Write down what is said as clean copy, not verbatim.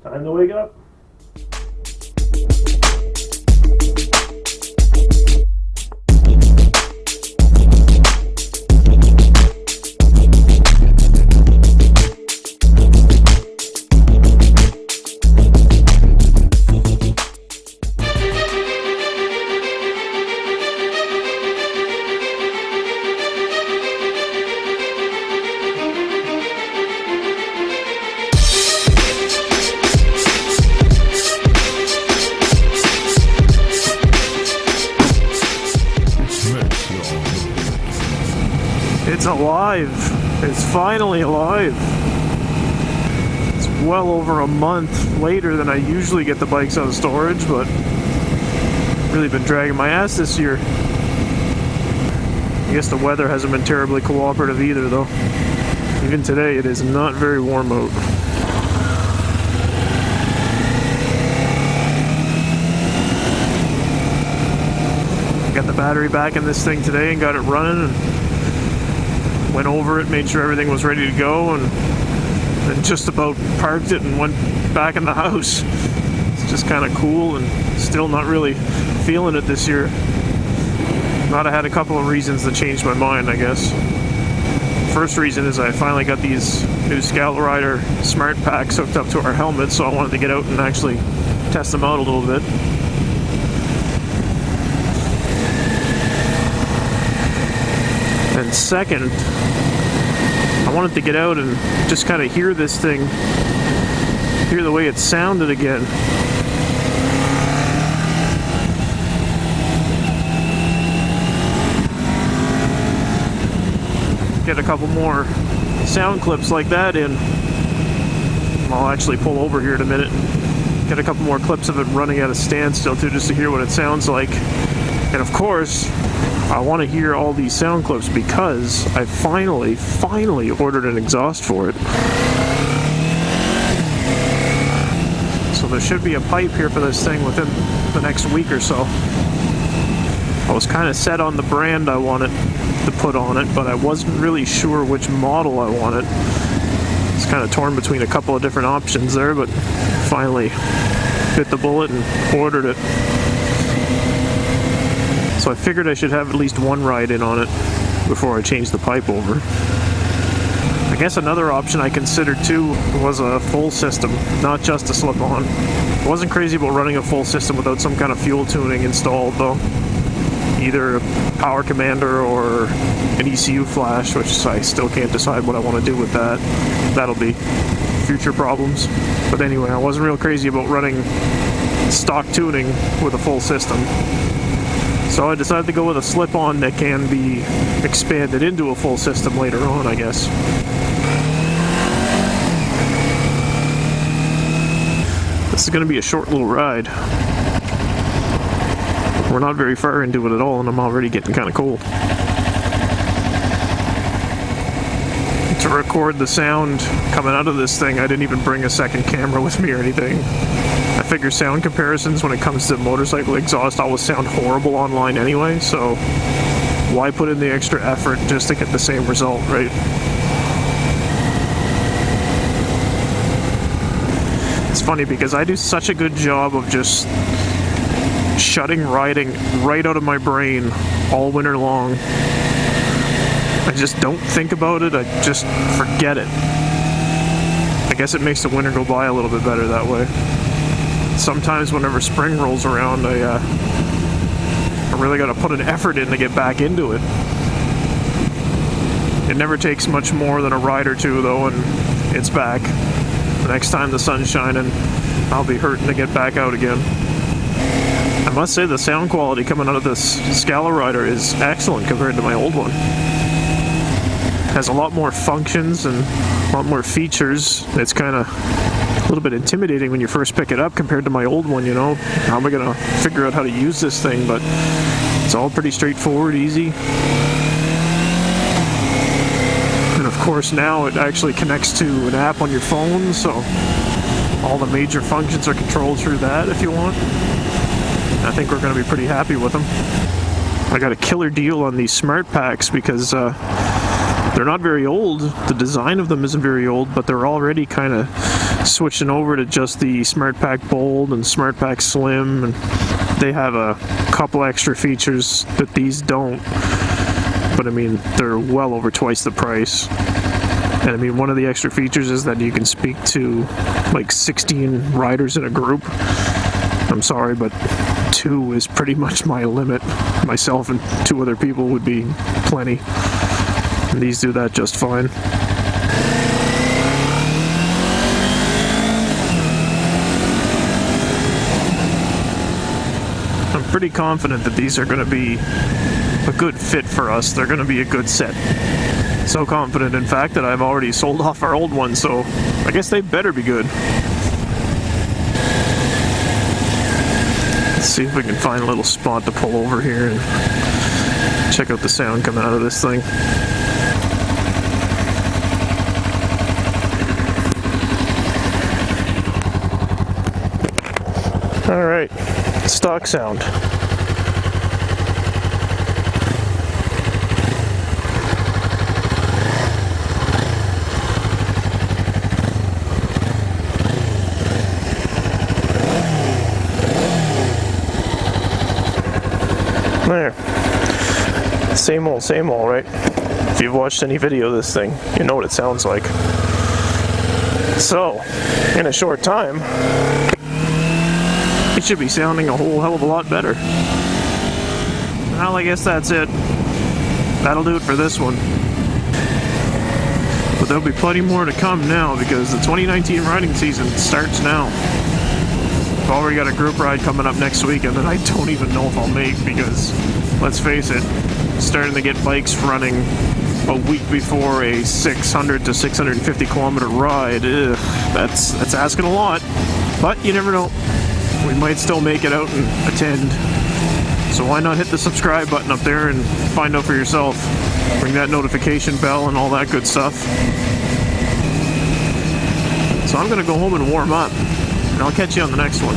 Time to wake up. It's alive. It's finally alive. It's well over a month later than I usually get the bikes out of storage, but really been dragging my ass this year. I guess the weather hasn't been terribly cooperative either, though. Even today, it is not very warm out. Got the battery back in this thing today and got it running, and went over it, made sure everything was ready to go, and then just about parked it and went back in the house. It's just kind of cool, and still not really feeling it this year. Not I had a couple of reasons to change my mind, I guess. First reason is I finally got these new Scala Rider smart packs hooked up to our helmet, so I wanted to get out and actually test them out a little bit. And second, I wanted to get out and just kind of hear this thing, hear the way it sounded again. Get a couple more sound clips like that in. I'll actually pull over here in a minute and get a couple more clips of it running at a standstill too, just to hear what it sounds like. And of course, I want to hear all these sound clips because I finally ordered an exhaust for it. So there should be a pipe here for this thing within the next week or so. I was kind of set on the brand I wanted to put on it, but I wasn't really sure which model I wanted. It's kind of torn between a couple of different options there, but finally bit the bullet and ordered it. So I figured I should have at least one ride in on it before I change the pipe over. I guess another option I considered too was a full system, not just a slip-on. I wasn't crazy about running a full system without some kind of fuel tuning installed though. Either a power commander or an ECU flash, which I still can't decide what I want to do with that. That'll be future problems. But anyway, I wasn't real crazy about running stock tuning with a full system. So I decided to go with a slip-on that can be expanded into a full system later on, I guess. This is going to be a short little ride. We're not very far into it at all, and I'm already getting kind of cold. To record the sound coming out of this thing, I didn't even bring a second camera with me or anything. I figure sound comparisons when it comes to motorcycle exhaust always sound horrible online anyway, so why put in the extra effort just to get the same result, right? It's funny because I do such a good job of just shutting riding right out of my brain all winter long. I just don't think about it, I just forget it. I guess it makes the winter go by a little bit better that way. Sometimes whenever spring rolls around, I really got to put an effort in to get back into it. It never takes much more than a ride or two though, and it's back. The next time the sun's shining, I'll be hurting to get back out again. I must say the sound quality coming out of this Scala Rider is excellent compared to my old one. It has a lot more functions and a lot more features. It's kind of a little bit intimidating when you first pick it up compared to my old one, you know. How am I going to figure out how to use this thing? But it's all pretty straightforward, easy. And of course now it actually connects to an app on your phone, so all the major functions are controlled through that if you want. I think we're going to be pretty happy with them. I got a killer deal on these smart packs because they're not very old. The design of them isn't very old, but they're already kind of switching over to just the Smart Pack Bold and Smart Pack Slim, and they have a couple extra features that these don't, but I mean they're well over twice the price. And I mean, one of the extra features is that you can speak to like 16 riders in a group. I'm sorry, but 2 is pretty much my limit. Myself and 2 other people would be plenty. And these do that just fine. I'm pretty confident that these are going to be a good fit for us. They're going to be a good set. So confident, in fact, that I've already sold off our old one, so I guess they better be good. Let's see if we can find a little spot to pull over here and check out the sound coming out of this thing. Alright, stock sound. There. Same old, right? If you've watched any video of this thing, you know what it sounds like. So, in a short time, it should be sounding a whole hell of a lot better. Well, I guess that's it. That'll do it for this one. But there'll be plenty more to come now, because the 2019 riding season starts now. I've already got a group ride coming up next weekend that I don't even know if I'll make, because, let's face it, starting to get bikes running a week before a 600 to 650 kilometer ride, that's asking a lot. But you never know. We might still make it out and attend. So why not hit the subscribe button up there and find out for yourself. Ring that notification bell and all that good stuff. So I'm going to go home and warm up. And I'll catch you on the next one.